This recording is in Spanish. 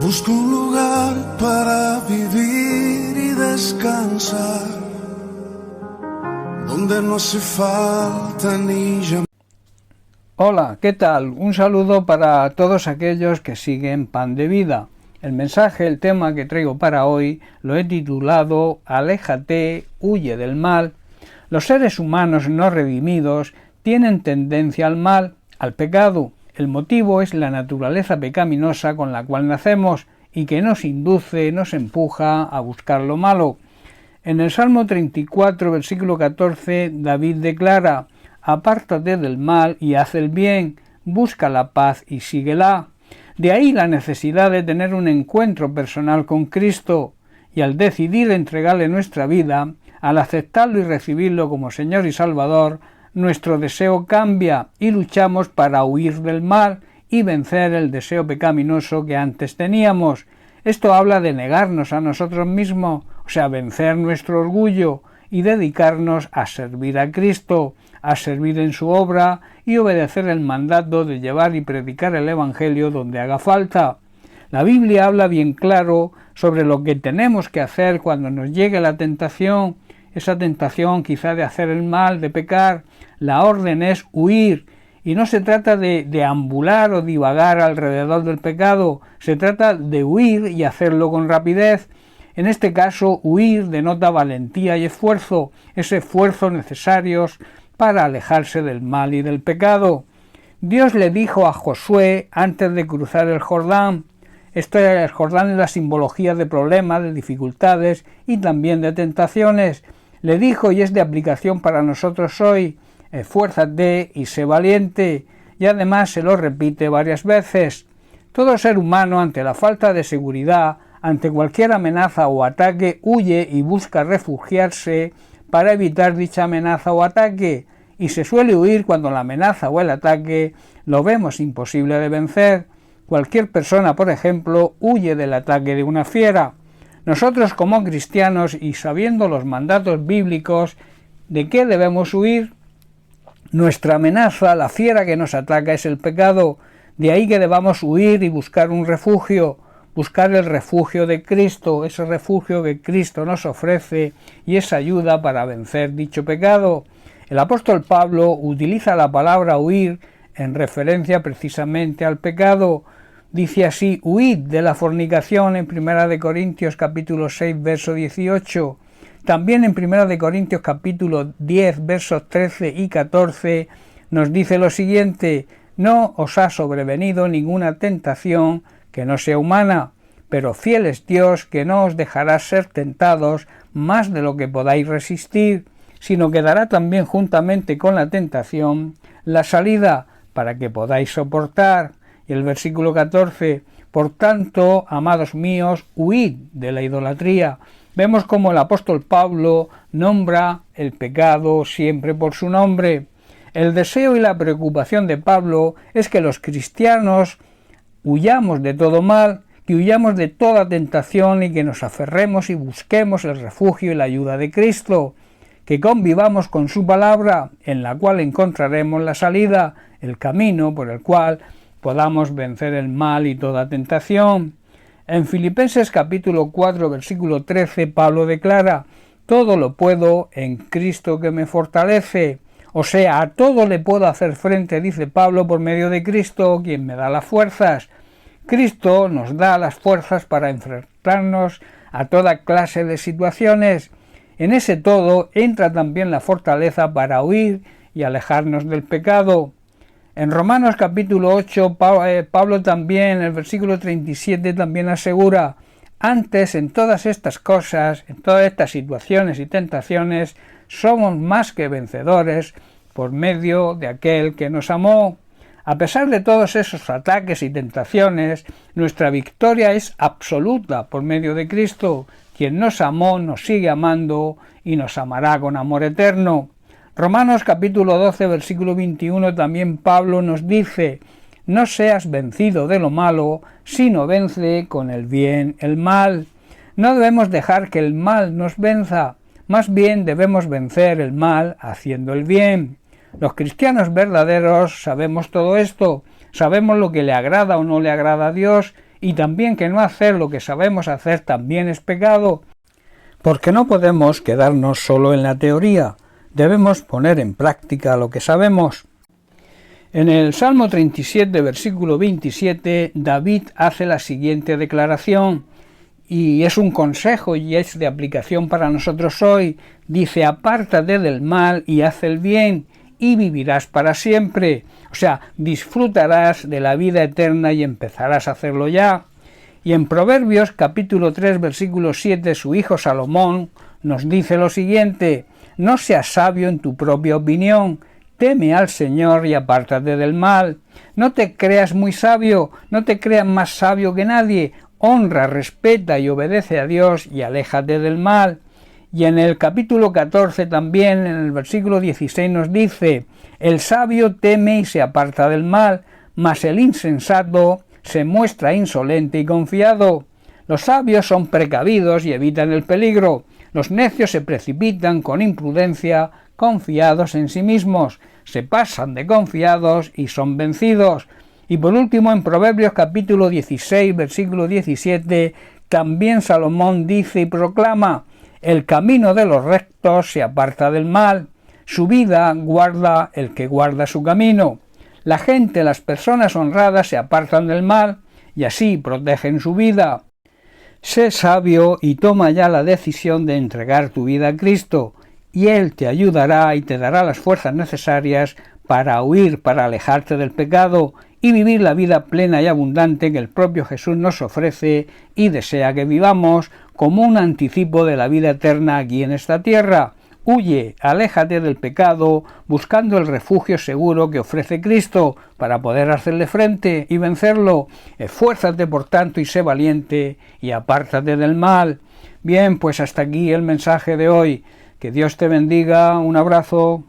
Busco un lugar para vivir y descansar, donde no hace falta ni llamar. Hola, ¿qué tal? Un saludo para todos aquellos que siguen Pan de Vida. El mensaje, el tema que traigo para hoy, lo he titulado Aléjate, huye del mal. Los seres humanos no redimidos tienen tendencia al mal, al pecado. El motivo es la naturaleza pecaminosa con la cual nacemos y que nos induce, nos empuja a buscar lo malo. En el Salmo 34, versículo 14, David declara: apártate del mal y haz el bien, busca la paz y síguela. De ahí la necesidad de tener un encuentro personal con Cristo, y al decidir entregarle nuestra vida, al aceptarlo y recibirlo como Señor y Salvador, nuestro deseo cambia y luchamos para huir del mal y vencer el deseo pecaminoso que antes teníamos. Esto habla de negarnos a nosotros mismos, o sea, vencer nuestro orgullo y dedicarnos a servir a Cristo, a servir en su obra y obedecer el mandato de llevar y predicar el Evangelio donde haga falta. La Biblia habla bien claro sobre lo que tenemos que hacer cuando nos llegue la tentación, esa tentación quizá de hacer el mal, de pecar. La orden es huir, y no se trata de deambular o divagar alrededor del pecado, se trata de huir y hacerlo con rapidez. En este caso, huir denota valentía y esfuerzo, ese esfuerzo necesarios para alejarse del mal y del pecado. Dios le dijo a Josué antes de cruzar el Jordán. El Jordán es la simbología de problemas, de dificultades y también de tentaciones. Le dijo, y es de aplicación para nosotros hoy: esfuérzate y sé valiente, y además se lo repite varias veces. Todo ser humano, ante la falta de seguridad, ante cualquier amenaza o ataque, huye y busca refugiarse para evitar dicha amenaza o ataque, y se suele huir cuando la amenaza o el ataque lo vemos imposible de vencer. Cualquier persona, por ejemplo, huye del ataque de una fiera. Nosotros, como cristianos y sabiendo los mandatos bíblicos, ¿de qué debemos huir? Nuestra amenaza, la fiera que nos ataca, es el pecado. De ahí que debamos huir y buscar un refugio, buscar el refugio de Cristo, ese refugio que Cristo nos ofrece y esa ayuda para vencer dicho pecado. El apóstol Pablo utiliza la palabra huir en referencia precisamente al pecado. Dice así: huid de la fornicación en 1 Corintios capítulo 6, verso 18. También en 1 Corintios capítulo 10, versos 13 y 14 nos dice lo siguiente: no os ha sobrevenido ninguna tentación que no sea humana, pero fiel es Dios, que no os dejará ser tentados más de lo que podáis resistir, sino que dará también juntamente con la tentación la salida para que podáis soportar. Y el versículo 14: por tanto, amados míos, huid de la idolatría. Vemos cómo el apóstol Pablo nombra el pecado siempre por su nombre. El deseo y la preocupación de Pablo es que los cristianos huyamos de todo mal, que huyamos de toda tentación y que nos aferremos y busquemos el refugio y la ayuda de Cristo, que convivamos con su palabra, en la cual encontraremos la salida, el camino por el cual podamos vencer el mal y toda tentación. En Filipenses capítulo 4, versículo 13, Pablo declara: todo lo puedo en Cristo que me fortalece. O sea, a todo le puedo hacer frente, dice Pablo, por medio de Cristo, quien me da las fuerzas. Cristo nos da las fuerzas para enfrentarnos a toda clase de situaciones. En ese todo entra también la fortaleza para huir y alejarnos del pecado. En Romanos capítulo 8, Pablo también, en el versículo 37, también asegura: antes, en todas estas cosas, en todas estas situaciones y tentaciones, somos más que vencedores por medio de aquel que nos amó. A pesar de todos esos ataques y tentaciones, nuestra victoria es absoluta por medio de Cristo, quien nos amó, nos sigue amando y nos amará con amor eterno. Romanos capítulo 12, versículo 21, también Pablo nos dice: no seas vencido de lo malo, sino vence con el bien el mal. No debemos dejar que el mal nos venza, más bien debemos vencer el mal haciendo el bien. Los cristianos verdaderos sabemos todo esto, sabemos lo que le agrada o no le agrada a Dios y también que no hacer lo que sabemos hacer también es pecado, porque no podemos quedarnos solo en la teoría, debemos poner en práctica lo que sabemos. En el Salmo 37, versículo 27, David hace la siguiente declaración, y es un consejo y es de aplicación para nosotros hoy. Dice: apártate del mal y haz el bien, y vivirás para siempre. O sea, disfrutarás de la vida eterna y empezarás a hacerlo ya. Y en Proverbios capítulo 3, versículo 7, su hijo Salomón nos dice lo siguiente: no seas sabio en tu propia opinión, teme al Señor y apártate del mal. No te creas muy sabio, no te creas más sabio que nadie. Honra, respeta y obedece a Dios y aléjate del mal. Y en el capítulo 14 también, en el versículo 16 nos dice: el sabio teme y se aparta del mal, mas el insensato se muestra insolente y confiado. Los sabios son precavidos y evitan el peligro. Los necios se precipitan con imprudencia, confiados en sí mismos, se pasan de confiados y son vencidos. Y por último, en Proverbios capítulo 16, versículo 17, también Salomón dice y proclama: el camino de los rectos se aparta del mal, su vida guarda el que guarda su camino. La gente, las personas honradas se apartan del mal y así protegen su vida. Sé sabio y toma ya la decisión de entregar tu vida a Cristo, y Él te ayudará y te dará las fuerzas necesarias para huir, para alejarte del pecado y vivir la vida plena y abundante que el propio Jesús nos ofrece y desea que vivamos como un anticipo de la vida eterna aquí en esta tierra. Huye, aléjate del pecado, buscando el refugio seguro que ofrece Cristo para poder hacerle frente y vencerlo. Esfuérzate, por tanto, y sé valiente, y apártate del mal. Bien, pues hasta aquí el mensaje de hoy. Que Dios te bendiga. Un abrazo.